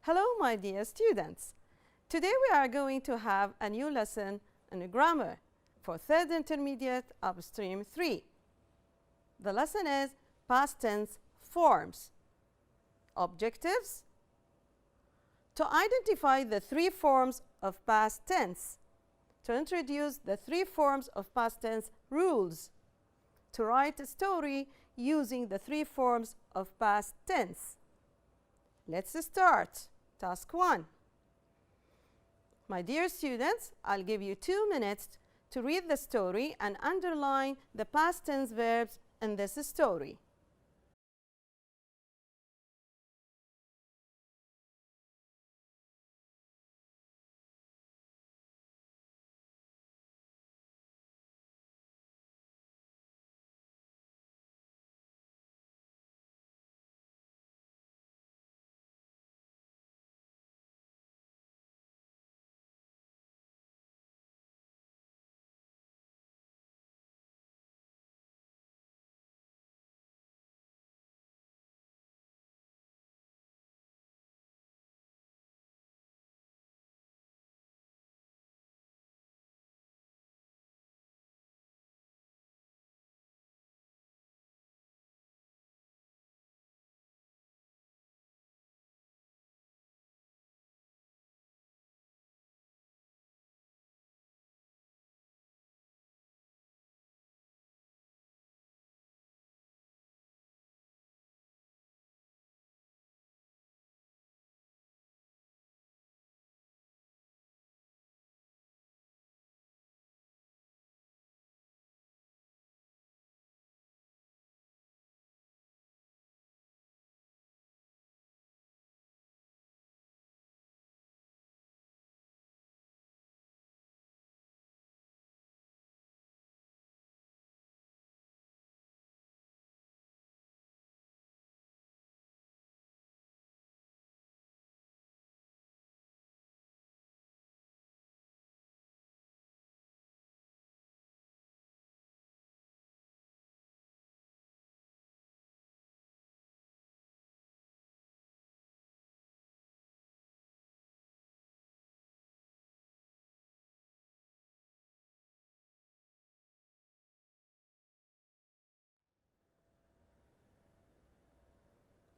Hello, my dear students. Today we are going to have a new lesson in grammar for third intermediate Upstream 3. The lesson is past tense forms. Objectives: to identify the three forms of past tense, to introduce the three forms of past tense rules, to write a story using the three forms of past tense. Let's start. Task 1. My dear students, I'll give you 2 minutes to read the story and underline the past tense verbs in this story.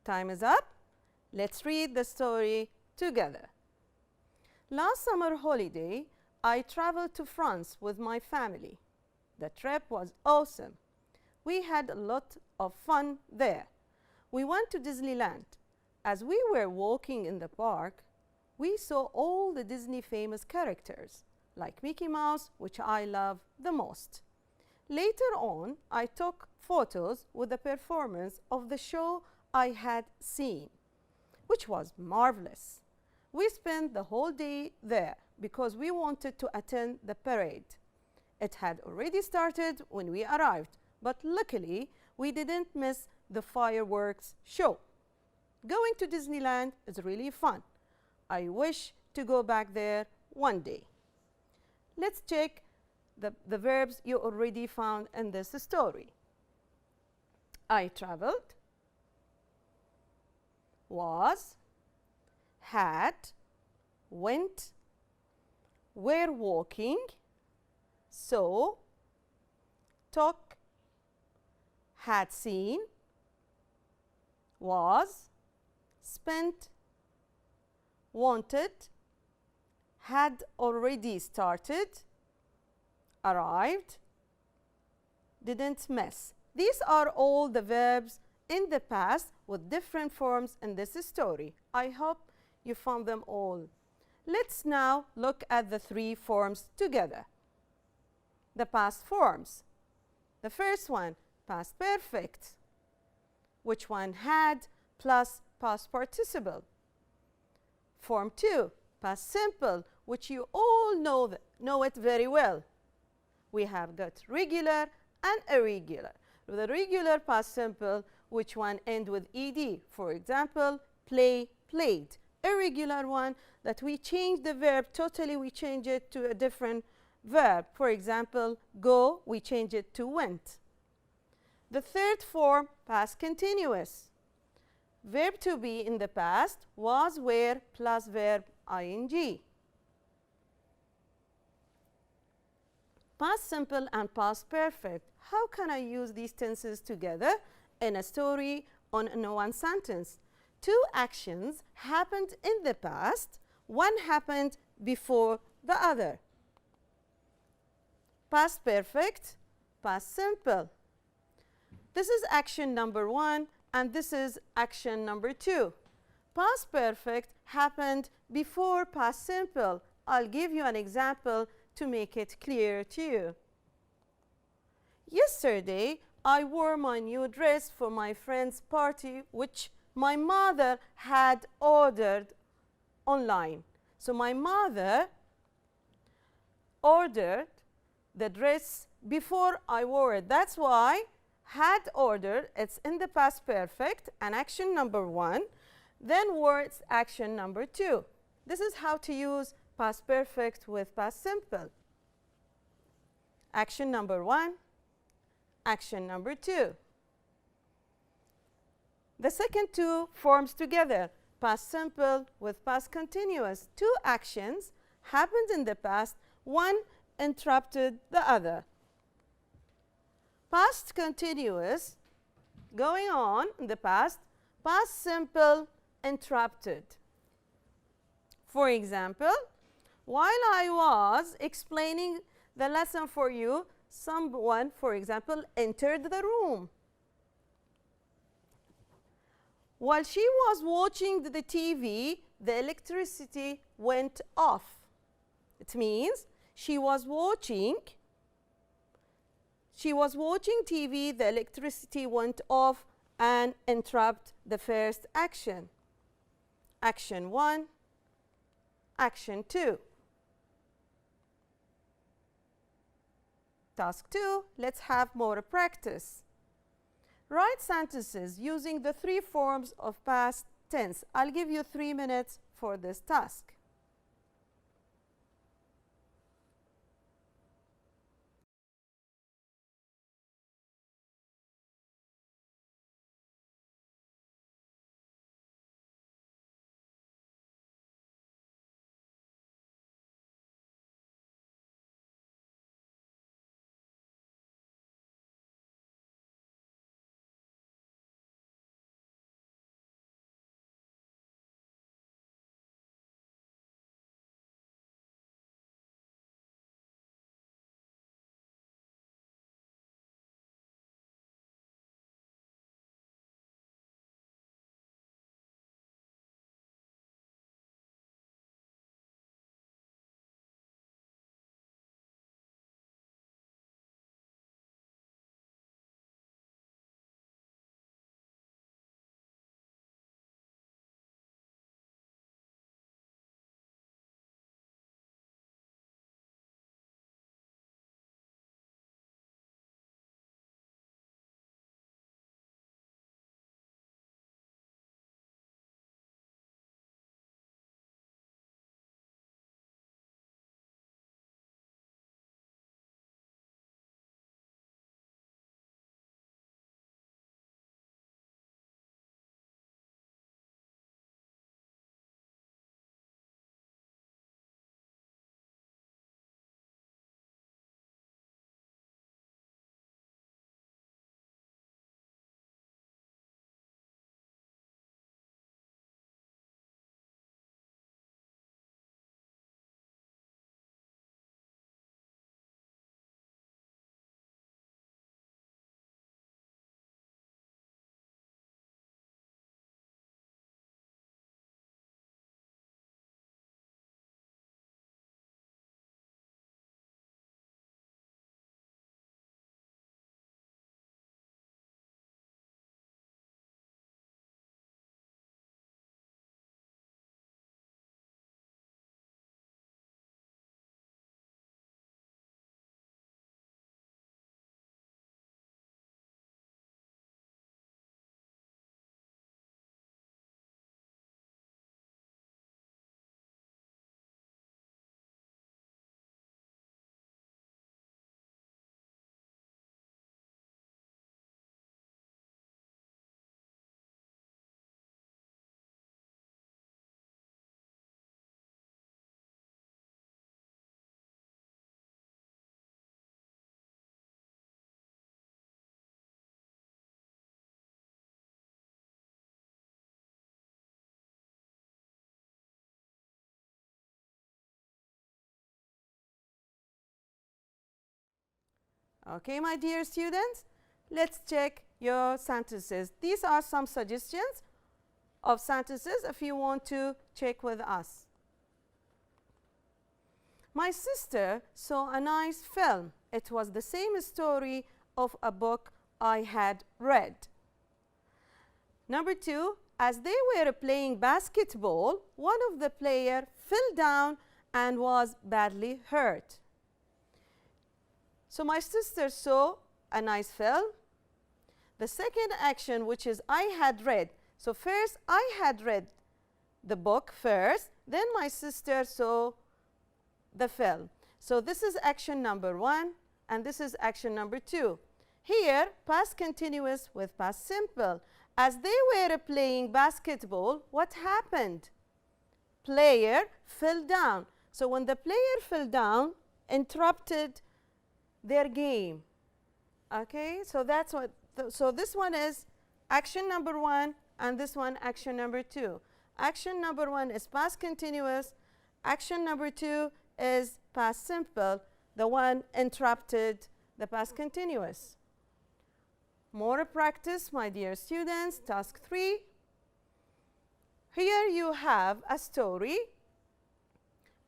Time is up. Let's read the story together. Last summer holiday, I traveled to France with my family. The trip was awesome. We had a lot of fun there. We went to Disneyland. As we were walking in the park, we saw all the Disney famous characters, like Mickey Mouse, which I love the most. Later on, I took photos with the performance of the show I had seen, which was marvelous. We spent the whole day there because we wanted to attend the parade. It had already started when we arrived, but luckily we didn't miss the fireworks show. Going to Disneyland is really fun. I wish to go back there one day. Let's check the verbs you already found in this story. I traveled, was, had, went, were walking, saw, took, had seen, was, spent, wanted, had already started, arrived, didn't miss. These are all the verbs in the past with different forms in this story. I hope you found them all. Let's now look at the three forms together. The past forms. The first one, past perfect. Which one? Had plus past participle. Form 2, past simple, which you all know it very well. We have got regular and irregular. The regular past simple, which one end with ed. For example, play, played. Irregular one that we change the verb totally, we change it to a different verb. For example, go, we change it to went. The third form, past continuous. verb to be in the past was, were plus verb ing. Past simple and past perfect. How can I use these tenses together in a story on one sentence? Two actions happened in the past. One happened before the other. Past perfect, past simple. This is action number 1 and this is action number 2. Past perfect happened before past simple. I'll give you an example to make it clear to you. Yesterday, I wore my new dress for my friend's party, which my mother had ordered online. So my mother ordered the dress before I wore it. That's why had ordered, it's in the past perfect, and action number 1, then wore, it's action number 2. This is how to use past perfect with past simple. Action number 1, action number 2. The second two forms together, past simple with past continuous. Two actions happened in the past, one interrupted the other. Past continuous going on in the past, past simple interrupted. For example, while I was explaining the lesson for you, someone, for example, entered the room. While she was watching the TV, the electricity went off. It means she was watching TV, the electricity went off and interrupt the first action. Action 1, action 2. Task 2, let's have more practice. Write sentences using the 3 forms of past tense. I'll give you 3 minutes for this task. Okay, my dear students, let's check your sentences. These are some suggestions of sentences if you want to check with us. My sister saw a nice film. It was the same story of a book I had read. Number 2, as they were playing basketball, one of the players fell down and was badly hurt. So my sister saw a nice film. The second action, which is I had read. So first I had read the book first, then my sister saw the film. So this is action number 1 and this is action number 2. Here, past continuous with past simple. As they were playing basketball, what happened? Player fell down. So when the player fell down, interrupted their game. Okay, so that's what, so this one is action number 1 and this one action number 2. Action number 1 is past continuous. Action number 2 is past simple. The one interrupted the past continuous. More practice, my dear students. Task 3. Here you have a story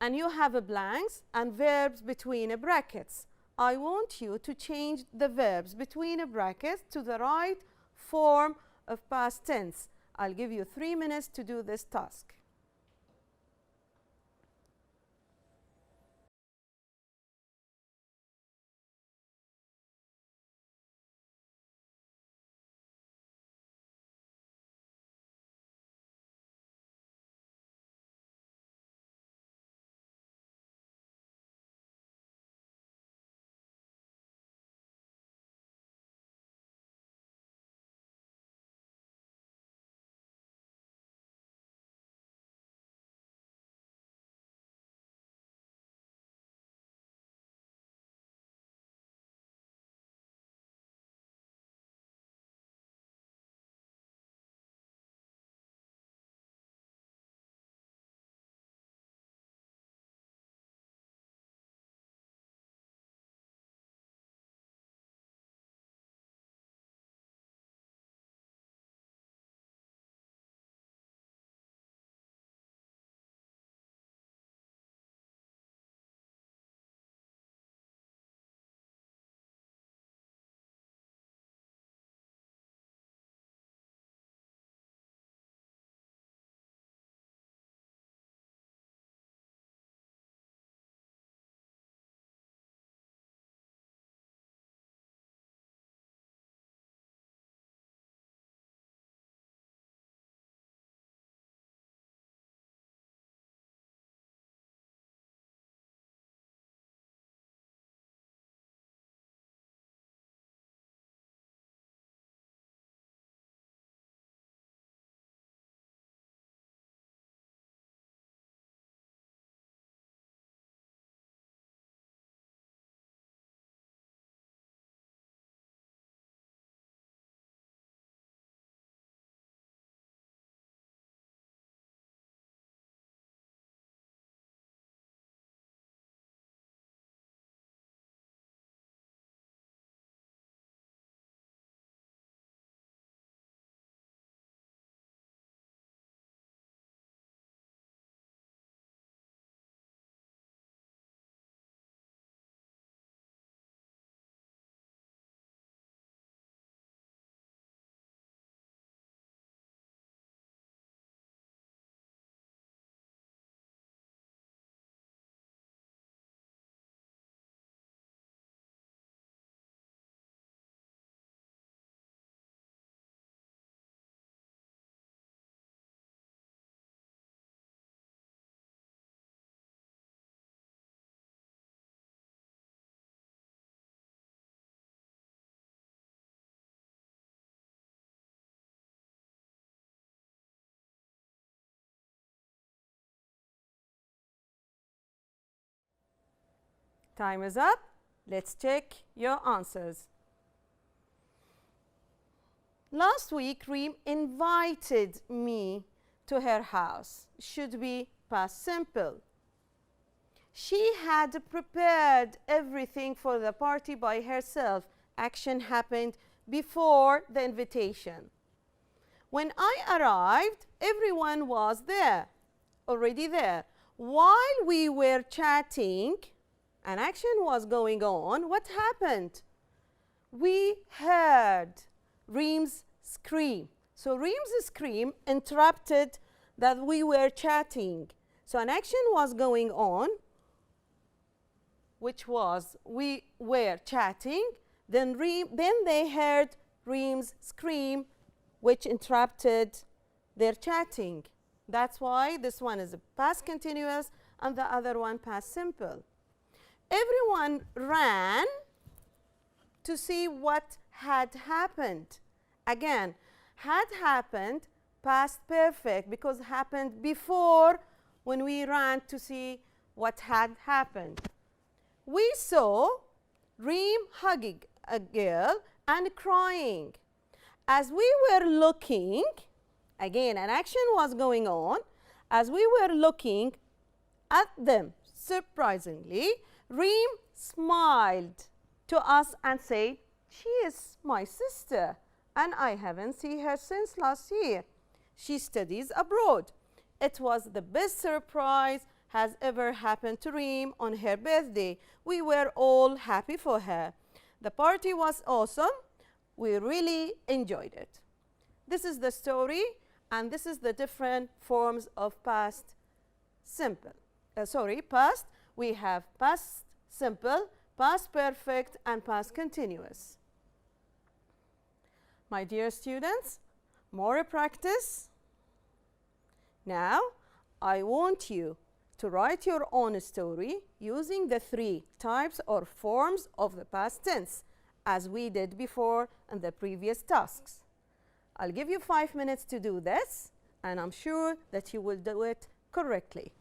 and you have a blanks and verbs between brackets. I want you to change the verbs between brackets to the right form of past tense. I'll give you 3 minutes to do this task. Time is up. Let's check your answers. Last week, Reem invited me to her house. Should be past simple. She had prepared everything for the party by herself. Action happened before the invitation. When I arrived, everyone was there, already there. While we were chatting, an action was going on. What happened? We heard Reem's scream. So Reem's scream interrupted that we were chatting. So an action was going on, which was we were chatting. Then they heard Reem's scream, which interrupted their chatting. That's why this one is a past continuous and the other one past simple. Everyone ran to see what had happened. Again, had happened, past perfect, because happened before when we ran to see what had happened. We saw Reem hugging a girl and crying. As we were looking, again, an action was going on. As we were looking at them, surprisingly, Reem smiled to us and said, "She is my sister, and I haven't seen her since last year. She studies abroad." It was the best surprise has ever happened to Reem on her birthday. We were all happy for her. The party was awesome. We really enjoyed it. This is the story, and this is the different forms of past simple. Past. We have past simple, past perfect, and past continuous. My dear students, more practice. Now, I want you to write your own story using the 3 types or forms of the past tense, as we did before in the previous tasks. I'll give you 5 minutes to do this, and I'm sure that you will do it correctly.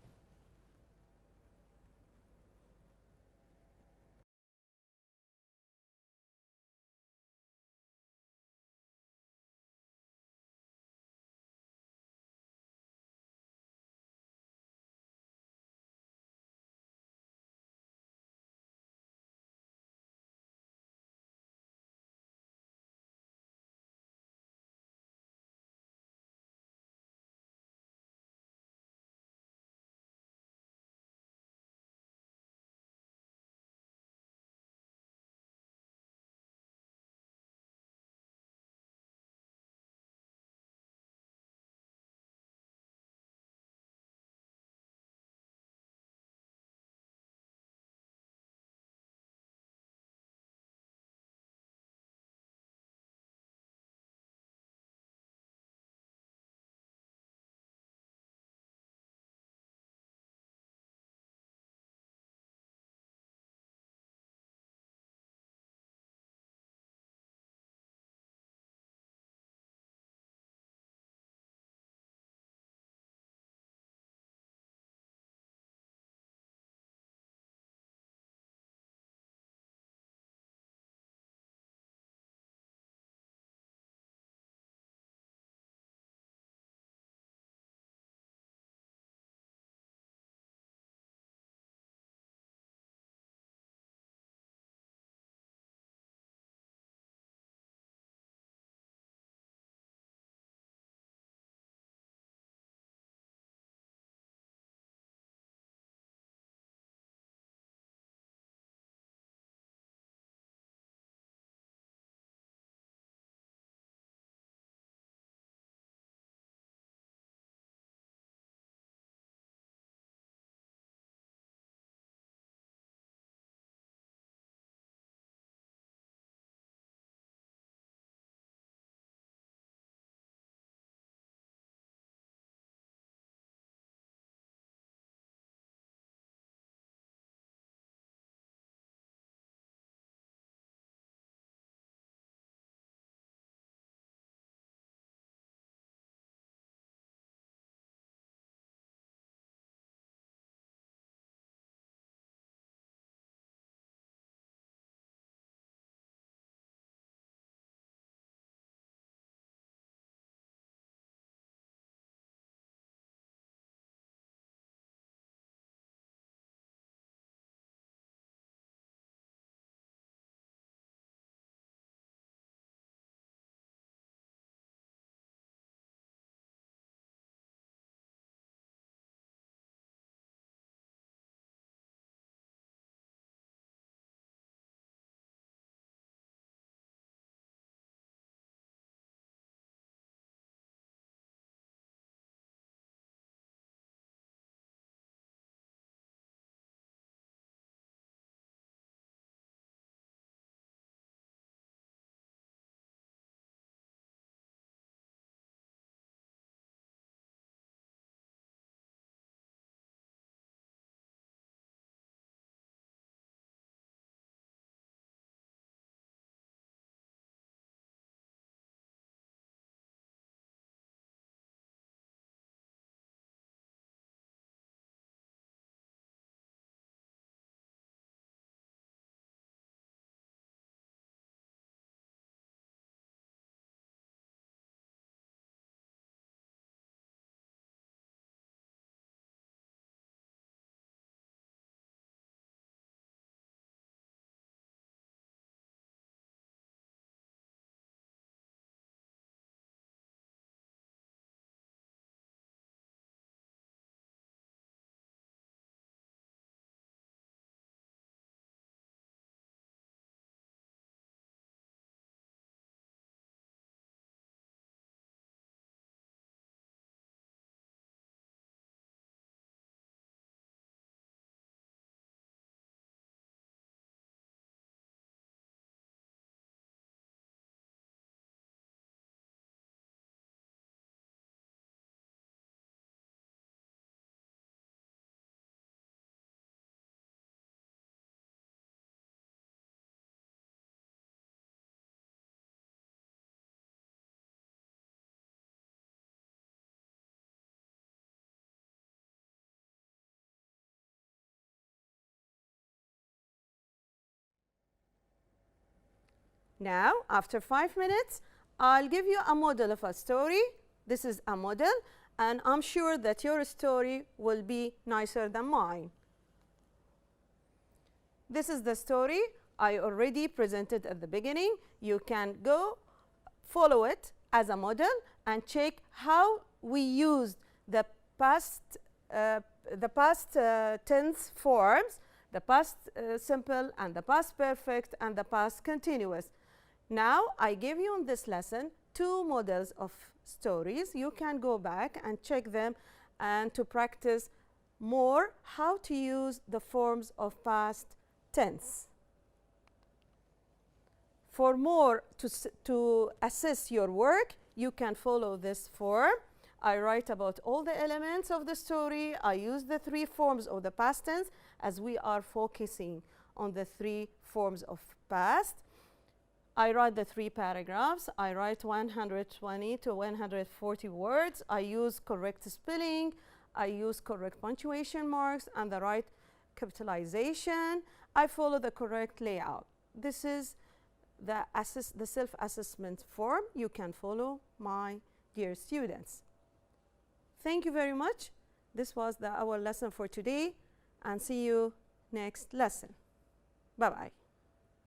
Now, after 5 minutes, I'll give you a model of a story. This is a model, and I'm sure that your story will be nicer than mine. This is the story I already presented at the beginning. You can go follow it as a model and check how we used the past tense forms, the past simple and the past perfect and the past continuous. Now, I gave you in this lesson 2 models of stories. You can go back and check them and to practice more how to use the forms of past tense. For more to assess your work, you can follow this form. I write about all the elements of the story. I use the 3 forms of the past tense as we are focusing on the 3 forms of past. I write the 3 paragraphs. I write 120 to 140 words. I use correct spelling. I use correct punctuation marks and the right capitalization. I follow the correct layout. This is the self-assessment form you can follow, my dear students. Thank you very much. This was our lesson for today, and see you next lesson. Bye-bye.